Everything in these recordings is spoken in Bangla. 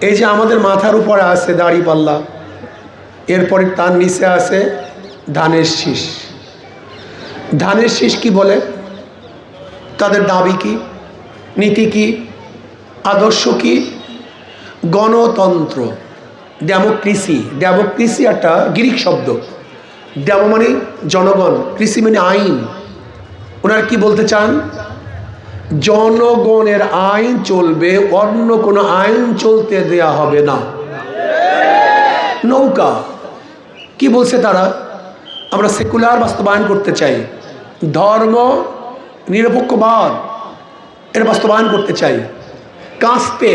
এই যে আমাদের মাথার উপরে আছে দাড়ি পাল্লা, এরপরে তার নিচে আছে ধানের শীষ। ধানের শীষ কি বলে? তাদের দাবি কি, নীতি কি, আদর্শ কি? গণতন্ত্র, ডেমোক্রেসি। ডেমোক্রেসি একটা গ্রিক শব্দ। ডেমো মানে জনগণ, কৃষি মানে আইন। ওনারা কি বলতে চান? জনগণের আইন চলবে, অন্য কোনো আইন চলতে দেয়া হবে না। নৌকা কি বলছে তারা? আমরা সেকুলার বাস্তবায়ন করতে চাই, ধর্ম নিরপেক্ষবাদ এর বাস্তবায়ন করতে চাই। কাস্তে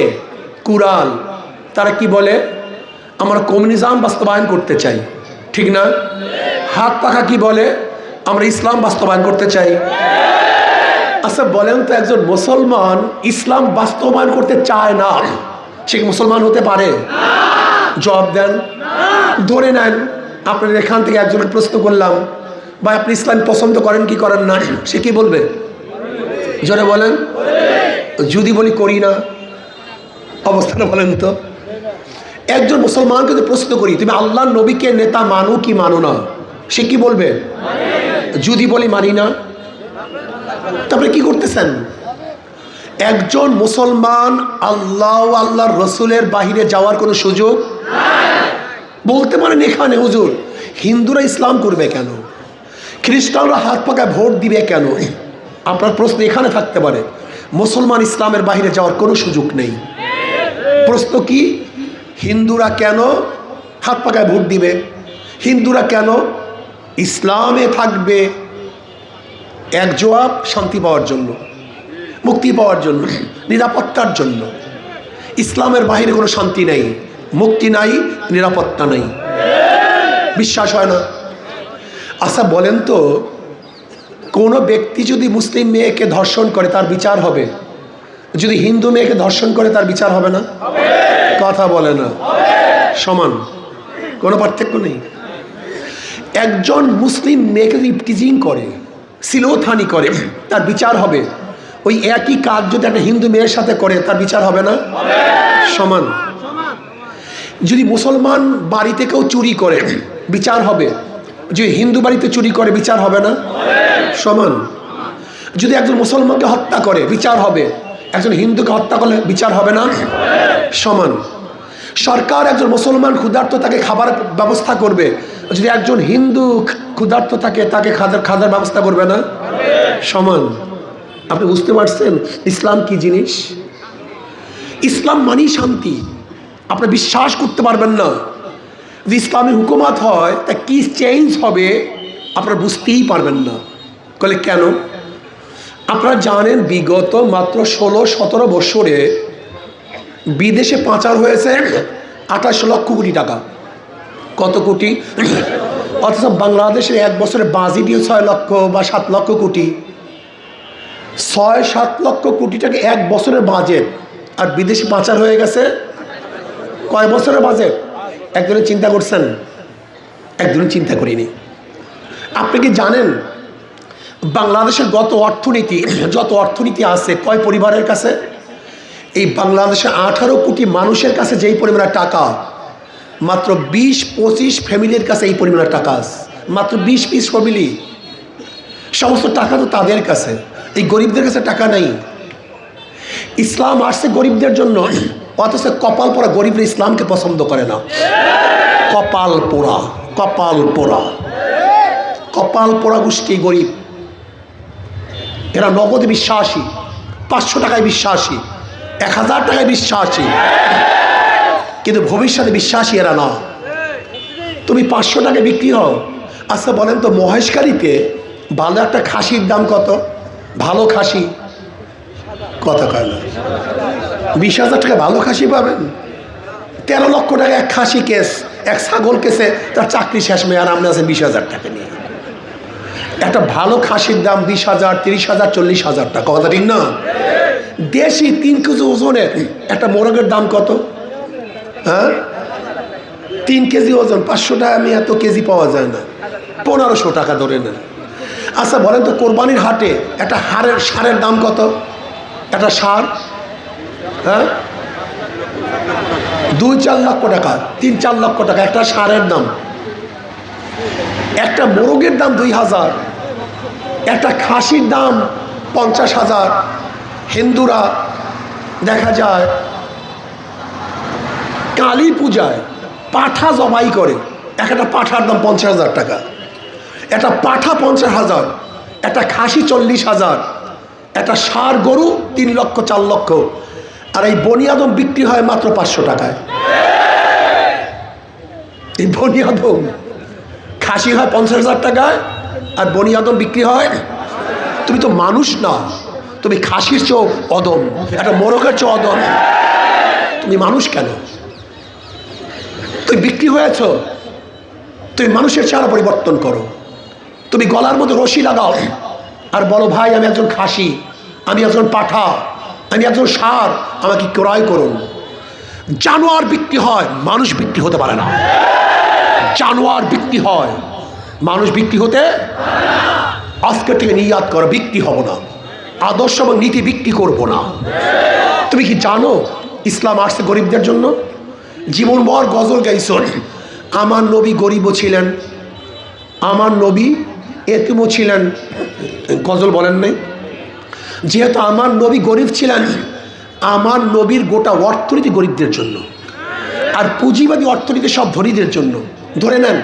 কুরাল তারা কি বলে? আমরা কমিউনিজম বাস্তবায়ন করতে চাই, ঠিক না? হাত পাখা কি বলে? আমরা ইসলাম বাস্তবায়ন করতে চাই। আচ্ছা বলেন তো, একজন মুসলমান ইসলাম বাস্তবায়ন করতে চায় না, সে কি মুসলমান হতে পারে? জবাব দেন। ধরে নেন আপনার এখান থেকে একজনের প্রশ্ন করলাম, বা আপনি ইসলাম পছন্দ করেন কি করেন না, সে কি বলবে? জোরে বলেন। যদি বলি করি না, অবস্থাটা বলেন তো। একজন মুসলমানকে যদি প্রশ্ন করি তুমি আল্লাহর নবীকে নেতা মানো কি মানো না, সে কি বলবে? যদি বলি মানি না। তারপরে কি করতেছেন? একজন মুসলমান আল্লাহর রসুলের বাহিরে যাওয়ার কোনো সুযোগ বলতে পারেন এখানে হুজুর হিন্দুরা ইসলাম করবে কেন, খ্রিস্টানরা হাত পাকায় ভোট দিবে কেন? আপনার প্রশ্ন এখানে থাকতে পারে। মুসলমান ইসলামের বাহিরে যাওয়ার কোনো সুযোগ নেই। প্রশ্ন কি? হিন্দুরা কেন হাত পাকায় ভোট দিবে? হিন্দুরা কেন ইসলামে থাকবে? এক জবাব, শান্তি পাওয়ার জন্য, মুক্তি পাওয়ার জন্য, নিরাপত্তার জন্য। ইসলামের বাহিরে কোনো শান্তি নেই, মুক্তি নাই, নিরাপত্তা নেই। বিশ্বাস হয় না? আচ্ছা বলেন তো, কোনো ব্যক্তি যদি মুসলিম মেয়েকে ধর্ষণ করে তার বিচার হবে, যদি হিন্দু মেয়েকে ধর্ষণ করে তার বিচার হবে না? কথা বলে না। সমান, কোনো পার্থক্য নেই। একজন মুসলিম মেয়েকে যদি ইফটিজিং করে, সিলোথানি করে, তার বিচার হবে। ওই একই কাজ যদি একটা হিন্দু মেয়ের সাথে করে তার বিচার হবে না? সমান। যদি মুসলমান বাড়িতে কেউ চুরি করে বিচার হবে, যদি হিন্দু বাড়িতে চুরি করে বিচার হবে না? সমান। যদি একজন মুসলমানকে হত্যা করে বিচার হবে, একজন হিন্দুকে হত্যা করলে বিচার হবে না? সমান। সরকার একজন মুসলমান ক্ষুধার্ত তাকে খাবার ব্যবস্থা করবে, যদি একজন হিন্দু ক্ষুধার্ত থাকে তাকে খাদ্যের ব্যবস্থা করবে না? সমান। আপনি বুঝতে পারছেন ইসলাম কি জিনিস? ইসলাম মানেই শান্তি। আপনি বিশ্বাস করতে পারবেন না যে ইসলামী হুকুমত হয় তা কি চেঞ্জ হবে আপনারা বুঝতেই পারবেন না। বলে কেন? আপনারা জানেন বিগত মাত্র 16-17 বছরে বিদেশে পাচার হয়েছে 28 লক্ষ কোটি টাকা। কত কোটি? অথচ বাংলাদেশের এক বছরে বাজেটই 6 লক্ষ বা 7 লক্ষ কোটি। 6-7 লক্ষ কোটি টাকা এক বছরের বাজেট, আর বিদেশি পাচার হয়ে গেছে কয় বছরের বাজেট? একজনের চিন্তা করছেন? একজনের চিন্তা করিনি। আপনি কি জানেন বাংলাদেশের যত অর্থনীতি আছে কয় পরিবারের কাছে? এই বাংলাদেশে 18 কোটি মানুষের কাছে যেই পরিমাণের টাকা, মাত্র 20-25 ফ্যামিলির কাছে এই পরিমাণের টাকা আছে। মাত্র 20-20 ফ্যামিলি, সমস্ত টাকা তো তাদের কাছে। এই গরিবদের কাছে টাকা নেই। ইসলাম আসছে গরিবদের জন্য, অথচ কপাল পোড়া গরিবরা ইসলামকে পছন্দ করে না। কপাল পোড়া, কপাল পোড়া, কপাল পোড়া গোষ্ঠী গরিব। এরা নগদে বিশ্বাসী, 500 টাকায় বিশ্বাসী, 1000 টাকায় বিশ্বাসী, কিন্তু ভবিষ্যতে বিশ্বাসী এরা না। তুমি 500 টাকায় বিক্রি হও। আচ্ছা বলেন তো, মহেশখালীতে ভালো একটা খাসির দাম কত? ভালো খাসি কথা কয় না, 20,000 টাকা ভালো খাসি পাবেন। 13 লক্ষ টাকা এক খাসি কেস, এক ছাগল কেসে তার চাকরি শেষ মেয়ে, আর আপনি আছেন 20,000 টাকা নিয়ে। একটা ভালো খাসির দাম 20,000, 30,000, 40,000 টাকা, কথা ঠিক না? দেশি 3 কেজি ওজনের একটা মোরগের দাম কত? হ্যাঁ, 3 কেজি ওজন 500 টাকা। আমি এত কেজি পাওয়া যায় না, 1500 টাকা ধরে নেন। আচ্ছা বলেন তো, কোরবানির হাটে একটা ষাঁড়ের দাম কত? একটা ষাঁড়, হ্যাঁ 2-4 লক্ষ টাকা, 3-4 লক্ষ টাকা একটা ষাঁড়ের দাম, একটা মোরগের দাম 2000, একটা খাসির দাম 50,000। হিন্দুরা দেখা যায় কালী পূজায় পাঠা জবাই করে, একটা পাঠার দাম 50,000 টাকা, একটা পাঠা 50,000, একটা খাসি 40,000, একটা ষাঁড় গরু 3 লক্ষ 4 লক্ষ, আর এই বনিয়াদম বিক্রি হয় মাত্র 500 টাকায়। এই বনিয়াদম খাসি হয় 50,000 টাকায়, আর বনিয়াদম বিক্রি হয়। তুমি তো মানুষ না, তুমি খাসির চেয়েও অদম, একটা মোরগের চেয়েও অদম, তুমি মানুষ কেন? তুমি বিক্রি হয়েছ, তুমি মানুষের চেহারা পরিবর্তন করো। তুমি গলার মধ্যে রশি লাগাও আর বলো, ভাই আমি একজন খাসি, আমি একজন পাঠা, আমি একজন ষাঁড়, আমাকে ক্রয় করুন। জানোয়ার বিক্রি হয়, মানুষ বিক্রি হতে পারে না। জানোয়ার বিক্রি হয়, মানুষ বিক্রি হতে। আজকে থেকে নিয়াত করো, বিক্রি হব না, আদর্শ এবং নীতি বিক্রি করব না। তুমি কি জানো ইসলাম আসছে গরিবদের জন্য? জীবনভর গজল গাইছেন, আমার নবী গরিবও ছিলেন, আমার নবী এতিমও ছিলেন, গজল বলেন নাই? যেহেতু আমার নবী গরিব ছিলেন, আমার নবীর গোটা অর্থনীতি গরিবদের জন্য, আর পুঁজিবাদী অর্থনীতি সব ধনীদের জন্য। ধরে নেন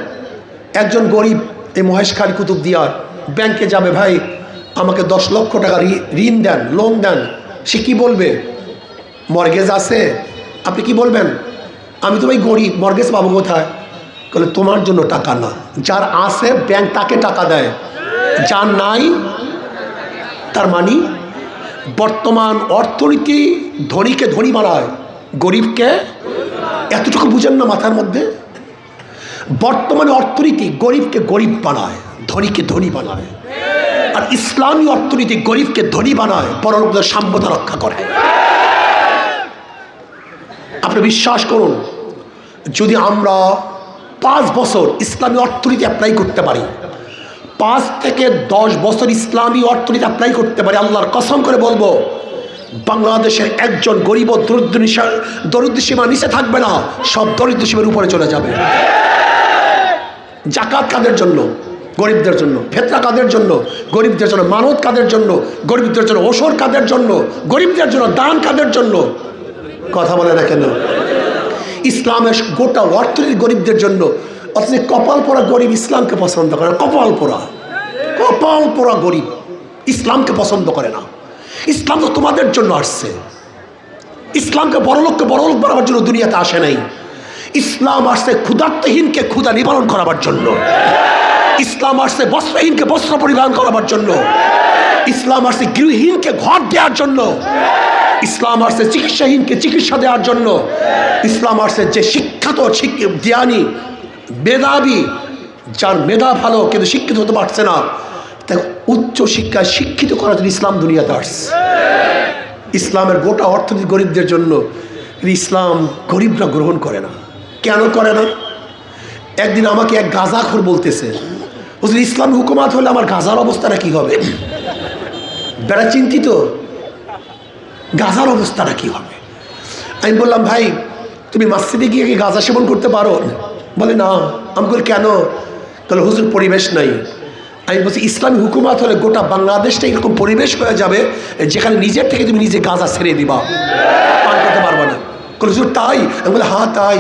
একজন গরিব এই মহেশখালী কুতুবদিয়ার ব্যাংকে যাবে, ভাই আমাকে 10 লক্ষ টাকা ঋণ দেন, লোন দেন। সে কি বলবে? মর্গেজ আছে? আপনি কি বলবেন? আমি তো ভাই গরিব, মর্গেজ পাবো কোথায়? বলে তোমার জন্য টাকা না, যার আছে ব্যাংক তাকে টাকা দেয়, যার নাই। তার মানে বর্তমান অর্থনীতি ধনীকে ধনী বানায়, গরিবকে। এতটুকু বুঝেন না মাথার মধ্যে? বর্তমানে অর্থনীতি গরিবকে গরিব বানায়, ধনীকে ধনী বানায়, আর ইসলামী অর্থনীতি গরিবকে ধনী বানায়, পরলোকদের সাম্যতা রক্ষা করে। আপনি বিশ্বাস করুন, যদি আমরা 5 বছর ইসলামী অর্থনীতি অ্যাপ্লাই করতে পারি, 5 থেকে 10 বছর ইসলামী অর্থনীতি অ্যাপ্লাই করতে পারি, আল্লাহর কসম করে বলবো, বাংলাদেশের একজন গরিব দরিদ্র সীমা নিচে থাকবে না, সব দরিদ্র সীমার উপরে চলে যাবে। জাকাত কাদের জন্য? গরিবদের জন্য। ফেতরা কাদের জন্য? গরিবদের জন্য। মানত কাদের জন্য? গরিবদের জন্য। ওসর কাদের জন্য? গরিবদের জন্য। দান কাদের জন্য? কথা বলে না কেন? ইসলামের গোটা অর্থনীতি গরিবদের জন্য। অথচ কপাল পোড়া গরিব ইসলামকে পছন্দ করে না। কপাল পোড়া, কপাল পোড়া গরিব ইসলামকে পছন্দ করে না। ইসলাম তো তোমাদের জন্য আসছে। ইসলামকে বড়লোককে বড়লোক বানাবার জন্য দুনিয়াতে আসে নাই। ইসলাম আসছে ক্ষুধার্তহীনকে ক্ষুধা নিবারণ করাবার জন্য। ইসলাম আসছে বস্ত্রহীনকে বস্ত্র পরিধান করাবার জন্য। ইসলাম আসছে গৃহহীনকে ঘর দেওয়ার জন্য। ইসলাম আসছে চিকিৎসাহীনকে চিকিৎসা দেওয়ার জন্য। ইসলাম আসছে যে শিক্ষিত জ্ঞানী মেধাবী, যার মেধা ভালো কিন্তু শিক্ষিত হতে পারছে না, তাই উচ্চ শিক্ষায় শিক্ষিত করার জন্য ইসলাম দুনিয়াতে আসছে। ইসলামের গোটা অর্থনীতি গরিবদের জন্য। ইসলাম গরিবরা গ্রহণ করে না। কেন করে না? একদিন আমাকে এক গাঁজাখোর বলতেছে, বুঝলি ইসলাম হুকুমাত হলে আমার গাঁজার অবস্থাটা কি হবে? বেড়া চিন্তিত, গাঁজার অবস্থাটা কি হবে? আমি বললাম, ভাই তুমি মসজিদে গিয়ে কি গাঁজা সেবন করতে পারো? বলে না। আমি বলি কেন? তাহলে হুজুর পরিবেশ নাই। আমি বলছি ইসলামী হুকুমাত হলে গোটা বাংলাদেশটা এরকম পরিবেশ হয়ে যাবে যেখানে নিজের থেকে তুমি নিজে গাঁজা ছেড়ে দিবা, পান করতে পারবা না। হুজুর তাই? আমি বলি হ্যাঁ তাই।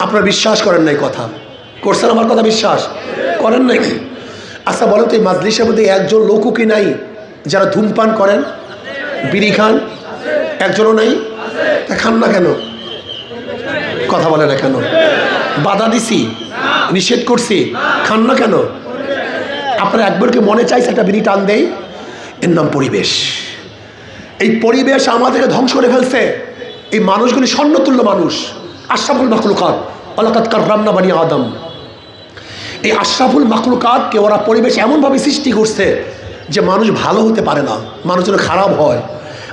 আপনারা বিশ্বাস করেন নাই কথা? করছেন আমার কথা? বিশ্বাস করেন নাই? আচ্ছা বলেন তো, এই মাজলিসের মধ্যে একজন লোকও কি নাই যারা ধূমপান করেন, বিড়ি খান? একজনও নাই? তা খান না কেন? কথা বলে না কেন? বাধা দিছি, নিষেধ করছি, খান না কেন? আপনার একবারকে মনে চাইছে একটা বিড়ি টান দেয়? এর নাম পরিবেশ। এই পরিবেশ আমাদেরকে ধ্বংস করে ফেলছে। এই মানুষগুলি স্বর্ণতুল্য মানুষ, আশরাফুল মাখলুকাত, আল্লাহ কাররামনা বানি আদম। এই আশরাফুল মাখলুকাতকে ওরা পরিবেশ এমনভাবে সৃষ্টি করছে যে মানুষ ভালো হতে পারে না, মানুষ যেন খারাপ হয়।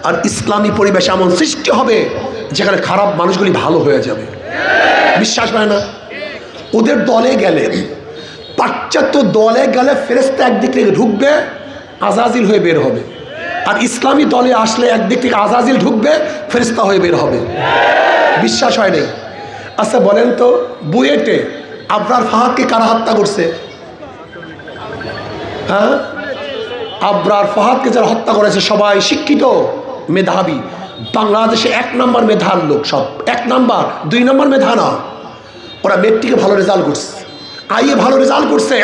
আর ইসলামী পরিবেশ এমন সৃষ্টি হবে যেখানে খারাপ মানুষগুলি ভালো হয়ে যাবে। বিশ্বাস হয় না? ওদের দলে গেলে, পাশ্চাত্য দলে গেলে ফেরেশতা একদিক থেকে ঢুকবে, আজাজিল হয়ে বের হবে। আর ইসলামী দলে আসলে একদিক থেকে আজাজিল ঢুকবে, ফেরেশতা হয়ে বের হবে। বিশ্বাস হয় নাই। আচ্ছা বলেন তো, বুয়েটে আবরার ফাহাদকে কারা হত্যা করছে? হ্যাঁ, আবরার ফাহাদকে যারা হত্যা করেছে সবাই শিক্ষিত, মেধাবী, বাংলাদেশে 1 নম্বর মেধার লোক, সব 1 নম্বর, 2 নম্বর মেধা না। ওরা মেট্রিকে ভালো রেজাল্ট করছে, আইএ ভালো রেজাল্ট করছে,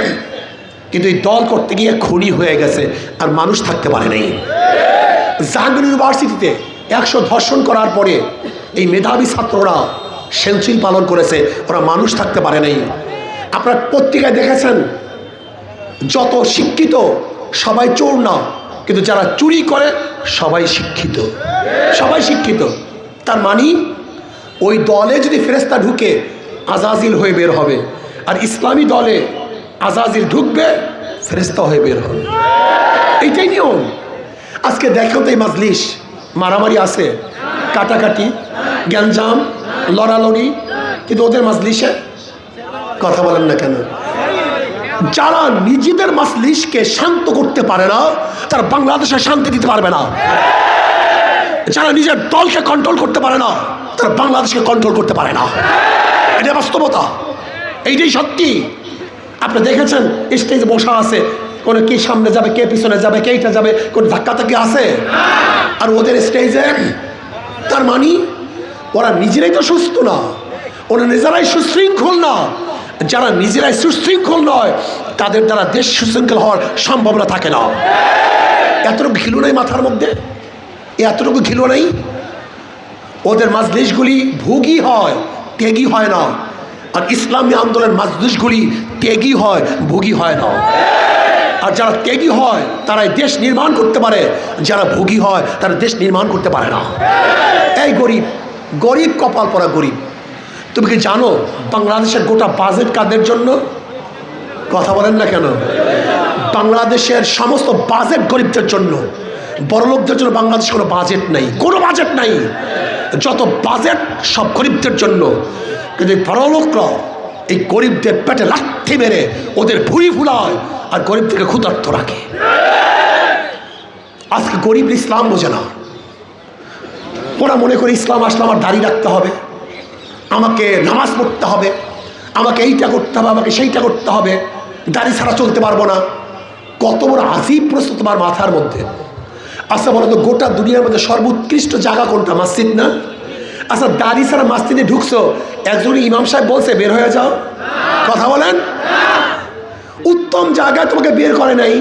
কিন্তু এই দল করতে গিয়ে খুনি হয়ে গেছে, আর মানুষ থাকতে পারে নাই। জাহাঙ্গীর ইউনিভার্সিটিতে 100 ধর্ষণ করার পরে এই মেধাবী ছাত্ররা সেঞ্চুরি পালন করেছে, ওরা মানুষ থাকতে পারে নাই। আপনার পত্রিকায় দেখেছেন, যত শিক্ষিত সবাই চোর না, কিন্তু যারা চুরি করে সবাই শিক্ষিত, সবাই শিক্ষিত। তার মানে ওই দলে যদি ফেরেশতা ঢুকে আজাজিল হয়ে বের হবে, আর ইসলামী দলে আজাজিল ঢুকবে ফেরেশতা হয়ে বের হবে, এইটাই নিয়ম। আজকে দেখো তো এই মাজলিস, মারামারি আছে, কাটাকাটি, গ্যাঞ্জাম, লড়ালড়ি, কিন্তু ওদের মাজলিসে কথা বলেন না কেন? যারা নিজেদের মাজলিসকে শান্ত করতে পারে না, তারা বাংলাদেশে শান্তি দিতে পারবে না। যারা নিজের দলকে কন্ট্রোল করতে পারে না, তারা বাংলাদেশকে কন্ট্রোল করতে পারে না। এটা বাস্তবতা, এইটাই সত্যি। আপনি দেখেছেন স্টেজে বসা আছে, কোনো কে সামনে যাবে, কে পিছনে যাবে, কে এইটা যাবে, কোন ধাক্কাধাক্কি আছে। আর ওদের স্টেজে, তার মানে ওরা নিজেরাই তো সুস্থ না, ওরা নিজেরাই সুশৃঙ্খল না। যারা নিজেরাই সুশৃঙ্খল নয়, তাদের দ্বারা দেশ সুশৃঙ্খল হওয়ার সম্ভাবনা থাকে না। এতটুকু ঘিলু নেই মাথার মধ্যে, এতটুকু ঘিলু নেই। ওদের মাজলিসগুলি ভোগী হয়, ত্যাগী হয় না। আর ইসলামী আন্দোলনের মাজলিসগুলি ত্যাগী হয়, ভোগী হয় না। আর যারা ত্যাগী হয় তারাই দেশ নির্মাণ করতে পারে, যারা ভোগী হয় তারা দেশ নির্মাণ করতে পারে না। এই গরিব, গরিব কপাল পরা গরিব। তুমি কি জানো বাংলাদেশের গোটা বাজেট কাদের জন্য? কথা বলেন না কেন? বাংলাদেশের সমস্ত বাজেট গরিবদের জন্য, বড়লোকদের জন্য বাংলাদেশে কোনো বাজেট নাই, কোনো বাজেট নাই। যত বাজেট সব গরিবদের জন্য। কিন্তু বড়লোকরা এই গরিবদের পেটে লাথি মেরে ওদের ভুঁড়ি ফুলায় আর গরিবদেরকে ক্ষুধার্ত রাখে। আজকে গরিব ইসলাম বোঝে না। ওরা মনে করে ইসলাম আসলে আমার দাড়ি রাখতে হবে, আমাকে নামাজ পড়তে হবে, আমাকে এইটা করতে হবে, আমাকে সেইটা করতে হবে, দাড়ি ছাড়া চলতে পারবো না। কত বড় আজীব প্রশ্ন তোমার মাথার মধ্যে। আচ্ছা বলো তো, গোটা দুনিয়ার মধ্যে সর্বোৎকৃষ্ট জায়গা কোনটা? মসজিদ না? আচ্ছা দাড়ি ছাড়া মসজিদে ঢুকছো, একজন ইমাম সাহেব বলছে বের হয়ে যাও? কথা বলেন। উত্তম জায়গায় তোমাকে বের করে নাই,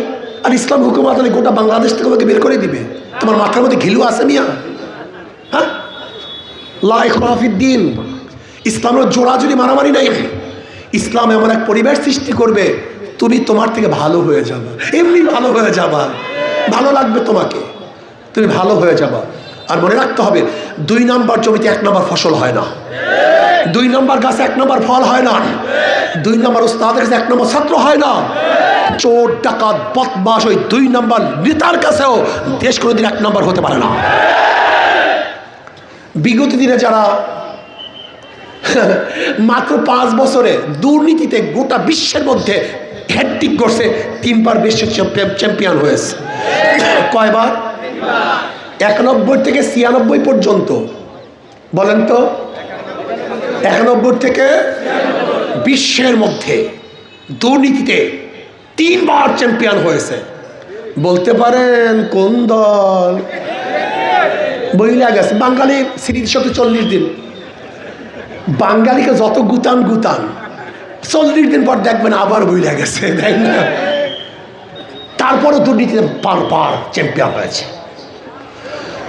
আর ইসলাম হুকুমত গোটা বাংলাদেশ থেকে তোমাকে বের করে দিবে। তোমার মাথার মধ্যে ঘিলু আছে মিয়া? হ্যাঁ, লা ইকরাহা ফিদ্দীন। ইসলামের জোড়াজুড়ি মারামারি নাই। ইসলাম এমন এক পরিবেশ সৃষ্টি করবে, তুমি তোমার থেকে ভালো হয়ে যাবে, এমনি ভালো হয়ে যাবা, ভালো লাগবে তোমাকে, তুমি ভালো হয়ে যাবা। আর মনে রাখতে হবে, 2 নম্বর জমিতে 1 নম্বর ফসল হয় না, 2 নম্বর গাছে 1 নম্বর ফল হয় না, 2 নম্বর ওস্তাদের কাছে 1 নম্বর ছাত্র হয় না। চোর, ডাকাত, বদমাশ ওই 2 নম্বর নেতার কাছেও দেশ কোনোদিন 1 নম্বর হতে পারে না। বিগত দিনে যারা মাত্র 5 বছরে দুর্নীতিতে গোটা বিশ্বের মধ্যে হ্যাট্রিক করছে, 3 বার বিশ্ব চ্যাম্পিয়ন হয়েছে। কয়বার? 91 থেকে 96 পর্যন্ত। বলেন তো, 91 থেকে বিশ্বের মধ্যে দুর্নীতিতে 3 বার চ্যাম্পিয়ন হয়েছে। বলতে পারেন কোন দল? বইলা গেছে বাঙালি স্মৃতি শক্তি 40 দিন। বাঙালিকে যত গুতান 40 দিন পর দেখবেন আবার বইলা গেছে, তাই না? তারপরও দুর্নীতিতে বারবার চ্যাম্পিয়ন হয়েছে।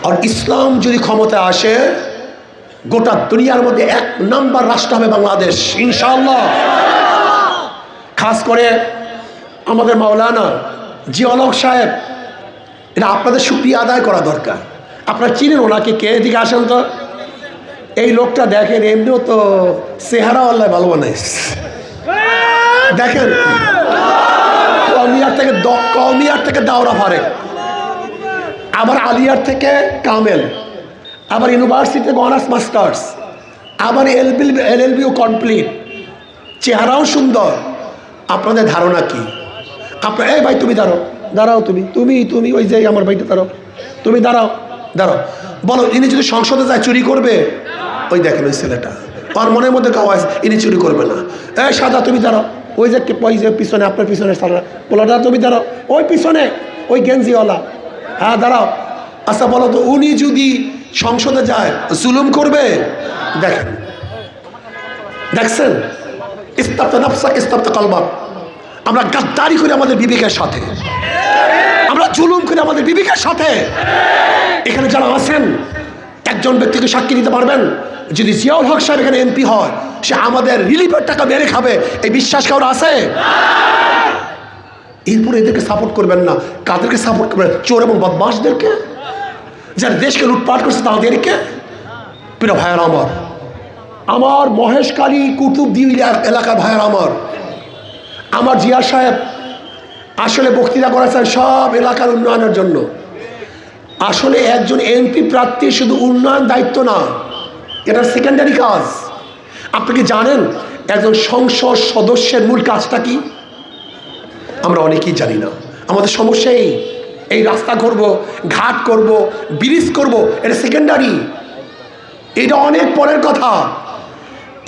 আর ইসলাম যদি ক্ষমতায় আসে, গোটা দুনিয়ার মধ্যে 1 নম্বর রাষ্ট্র হবে বাংলাদেশ, ইনশাআল্লাহ। খাস করে আমাদের মাওলানা জিয়াউল হক সাহেব, এটা আপনাদের শুকরিয়া আদায় করা দরকার। আপনারা চিনেন ওনাকে? কে? এদিকে আসেন তো। এই লোকটা দেখেন, এমনিও তো চেহারা আল্লাহ ভালো বানাইছে। দেখেন, কওমিয়ার থেকে দাওরা ফারে, আবার আলিয়ার থেকে কামেল, আবার ইউনিভার্সিটি থেকে অনার্স মাস্টার্স, আবার এলএলবিও কমপ্লিট, চেহারাও সুন্দর। আপনাদের ধারণা কি? আপনার এই ভাই তুমি দাঁড়াও, তুমি ওই যে আমার ভাইটা দাঁড়াও, তুমি দাঁড়াও। বলো, ইনি যদি সংসদে যায় চুরি করবে? ওই দেখেন ওই ছেলেটা, ওর মনের মধ্যে কাওয়াজ, ইনি চুরি করবে না। এই সাদা তুমি দাঁড়াও, ওই যে ওই যে পিছনে, আপনার পিছনে সাদা পোলাটা, তুমি দাঁড়াও, ওই পিছনে ওই গেঞ্জিওয়ালা, হ্যাঁ দাঁড়াও। আচ্ছা বলো তো, উনি যদি সংসদে যায় জুলুম করবে? দেখেন, দেখছেন? ইস্তাবতা নাফসাক ইস্তাবতা কলবাক। আমরা গাদ্দারি করি আমাদের বিবেকের সাথে, আমরা জুলুম করি আমাদের বিবেকের সাথে। এখানে যারা আছেন, একজন ব্যক্তিকে সাক্ষী দিতে পারবেন, যদি জিয়াউল হক সাহেব এখানে এমপি হয়, সে আমাদের রিলিফের টাকা মেরে খাবে, এই বিশ্বাস কারো আছে? এরপরে এদেরকে সাপোর্ট করবেন না। কাদেরকে সাপোর্ট করবেন? চোর এবং বদমাশদেরকে, যারা দেশকে লুটপাট করছে তাদেরকে। প্রিয় ভাইয়ের আমার মহেশখালী কুতুবদিয়া এলাকার ভাইয়ের আমার জিয়া সাহেব আসলে বক্তৃতা করেছেন সব এলাকার উন্নয়নের জন্য। আসলে একজন এমপি প্রার্থী শুধু উন্নয়ন দায়িত্ব না, এটা সেকেন্ডারি কাজ। আপনি কি জানেন একজন সংসদ সদস্যের মূল কাজটা কি? আমরা অনেকেই জানি না। আমাদের সমস্যা এই রাস্তা করব, ঘাট করব, ব্রিজ করব, এটা সেকেন্ডারি, এটা অনেক পরের কথা।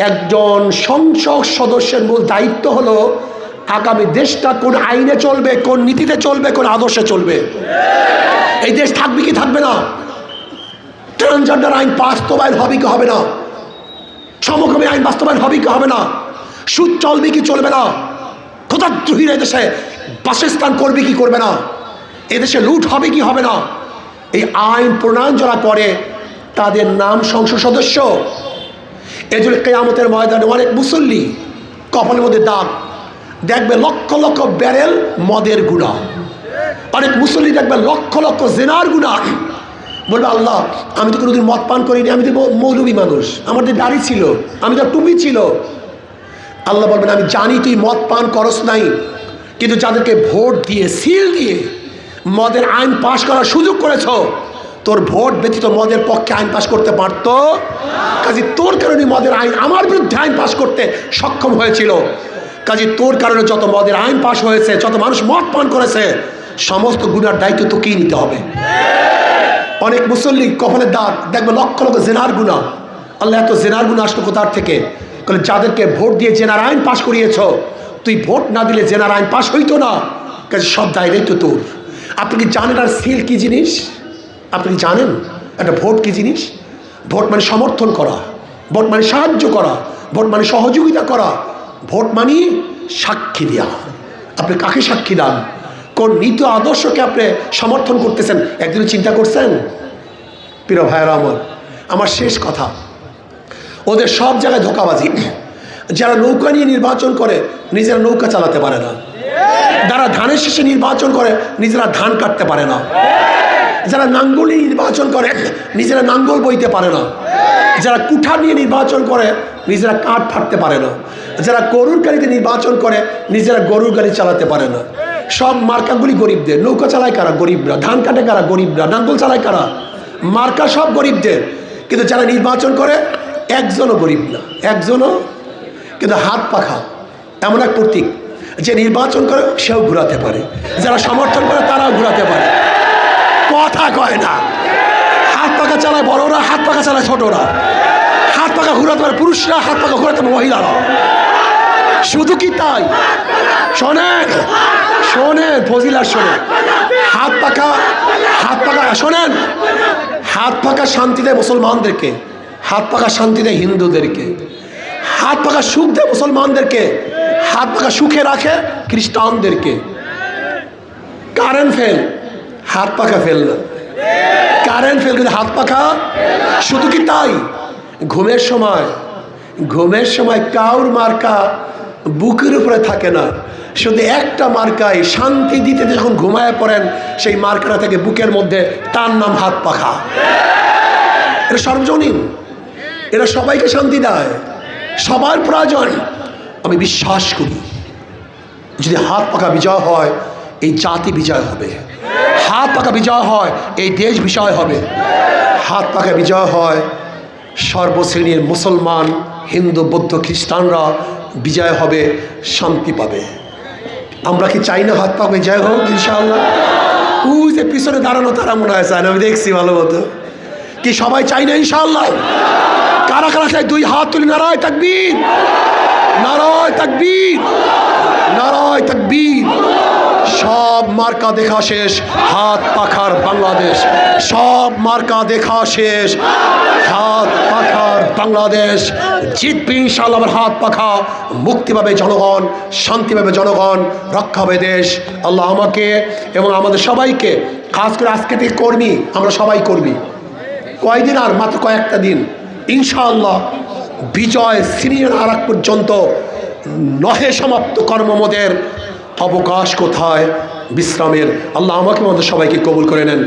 একজন সংসদ সদস্যের মূল দায়িত্ব হলো আগামী দেশটা কোন আইনে চলবে, কোন নীতিতে চলবে, কোন আদর্শে চলবে। এই দেশ থাকবে কি থাকবে না, ট্রান্সজেন্ডার আইন বাস্তবায়ন হবে কি হবে না, সমকামী আইন বাস্তবায়ন হবে কি হবে না, সুদ চলবে কি চলবে না, খোদাদ্রোহীরা এদেশে বাসস্থান করবে কি করবে না, এদেশে লুট হবে কি হবে না। এই আইন প্রণয়ন যারা করে তাদের নাম সংসদ সদস্য। এই জন্য কিয়ামতের ময়দানে অনেক মুসল্লি কপালের মধ্যে দাগ দেখবে, লক্ষ লক্ষ ব্যারেল মদের গুণা। অনেক মুসল্লি দেখবে লক্ষ লক্ষ জেনার গুণা। বলবে আল্লাহ, আমি তো কোনোদিন মদ পান করিনি, আমি তো মৌলবী মানুষ, আমার তো দাড়ি ছিল, আমি তো টুপি ছিল। আল্লাহ বলবেন আমি জানি তুই মদ পান করস নাই, কিন্তু যাদেরকে ভোট দিয়ে সিল দিয়ে মদের আইন পাশ করার সুযোগ করেছ, তোর ভোট ব্যতীত মদের পক্ষে আইন পাশ করতে পারতো? কাজে তোর কারণে মদের আইন আমার বিরুদ্ধে আইন পাশ করতে সক্ষম হয়েছিল। কাজে তোর কারণে যত মদের আইন পাশ হয়েছে, যত মানুষ মদ পান করেছে, সমস্ত গুনার দায়িত্ব তোকেই নিতে হবে। অনেক মুসল্লি কপালের দাগ দেখবে লক্ষ লক্ষ জেনার গুণা। আল্লাহ, এত জেনার গুণা আসলো কোথার থেকে? কারণ যাদেরকে ভোট দিয়ে জেনার আইন পাশ করিয়েছ, তুই ভোট না দিলে জেনার আইন পাশ হইতো না। কাজে সব দায়িত্ব তোর। আপনি কি জানেন আর সিল কি জিনিস? আপনি কি জানেন একটা ভোট কি জিনিস? ভোট মানে সমর্থন করা, ভোট মানে সাহায্য করা, ভোট মানে সহযোগিতা করা, ভোট মানে সাক্ষী দেওয়া। আপনি কাকে সাক্ষী দেন? কোন নীতি আদর্শকে আপনি সমর্থন করতেছেন? একদিন চিন্তা করছেন? প্রিয় ভাইয়েরা আমার শেষ কথা, ওদের সব জায়গায় ধোঁকাবাজি। যারা নৌকা নিয়ে নির্বাচন করে নিজেরা নৌকা চালাতে পারে না, যারা ধানের শেষে নির্বাচন করে নিজেরা ধান কাটতে পারে না, যারা নাঙ্গল নিয়ে নির্বাচন করে নিজেরা নাঙ্গল বইতে পারে না, যারা কুঠা নিয়ে নির্বাচন করে নিজেরা কাঠ ফাটতে পারে না, যারা গরুর গাড়িতে নির্বাচন করে নিজেরা গরুর গাড়ি চালাতে পারে না। সব মার্কাগুলি গরিবদের। নৌকা চালায় কারা? গরিবরা। ধান কাটে কারা? গরিবরা। নাঙ্গল চালায় কারা? মার্কা সব গরিবদের। কিন্তু যারা নির্বাচন করে একজনও গরিব না, একজনও। কিন্তু হাত পাখা এমন এক প্রতীক, যে নির্বাচন করে সেও ঘুরাতে পারে, যারা সমর্থন করে তারাও ঘুরাতে পারে। কথা কয় না। হাত পাখা চালায় বড়রা, হাত পাখা চালায় ছোটরা। হাত পাখা ঘুরাতে পারে পুরুষরা, হাত পাখা ঘুরাতে পারে মহিলারা। শুধু কি তাই? শোনেন শোনেন ফজিলা, শোনেন। হাত পাখা শোনেন, হাত পাখা শান্তি দেয় মুসলমানদেরকে, হাত পাখা শান্তি দেয় হিন্দুদেরকে, হাত পাখা সুখ দেয় মুসলমানদেরকে, হাত পাখা সুখে রাখে খ্রিস্টানদেরকে। কারেন্ট ফেল, হাত পাখা ফেল না। কারেন্ট ফেল কিন্তু হাত পাখা। শুধু কি তাই? ঘুমের সময় কাউর মার্কা বুকের উপরে থাকে না, শুধু একটা মার্কায় শান্তি দিতে যখন ঘুমায় পড়েন, সেই মার্কাটা থেকে বুকের মধ্যে, তার নাম হাত পাখা। এটা সর্বজনীন, এরা সবাইকে শান্তি দেয়, সবার প্রয়োজন। আমি বিশ্বাস করি যদি হাত পাখা বিজয় হয়, এই জাতি বিজয় হবে। হাত পাখা বিজয় হয়, এই দেশ বিজয় হবে। হাত পাখা বিজয় হয়, সর্বশ্রেণীর মুসলমান, হিন্দু, বৌদ্ধ, খ্রিস্টানরা বিজয় হবে, শান্তি পাবে। আমরা কি চাই না হাত পাখা বিজয় হোক? ইনশাআল্লাহ। ওই যে পিছনে দাঁড়ানো তারা মনে হয় চায় না, আমি দেখছি ভালো মতো। কি সবাই চাই না ইনশাআল্লাহ? কারা কারা চাই দুই হাত তুলে নারায় তাকবীর, নারায় তাকবীর, নারায় তাকবীর। সব মার্কা দেখা শেষ, হাত পাখার বাংলাদেশ। সব মার্কা দেখা শেষ, হাত পাখার বাংলাদেশ। জিতবে ইনশাআল্লাহ। আমার হাত পাখা, মুক্তি পাবে জনগণ, শান্তি পাবে জনগণ, রক্ষা হবে দেশ। আল্লাহ আমাকে এবং আমাদের সবাইকে, খাস করে আজকে থেকে কর্মী, আমরা সবাই কর্মী। কয়দিন আর, মাত্র কয়েকটা দিন, ইনশাআল্লাহ বিজয় সিনিয়র আর আগ পর্যন্ত নহে সমাপ্ত কর্মমদের অবকাশ কোথায়, বিশ্রামের। আল্লাহ আমাকে আমাদের সবাইকে কবুল করে নেন।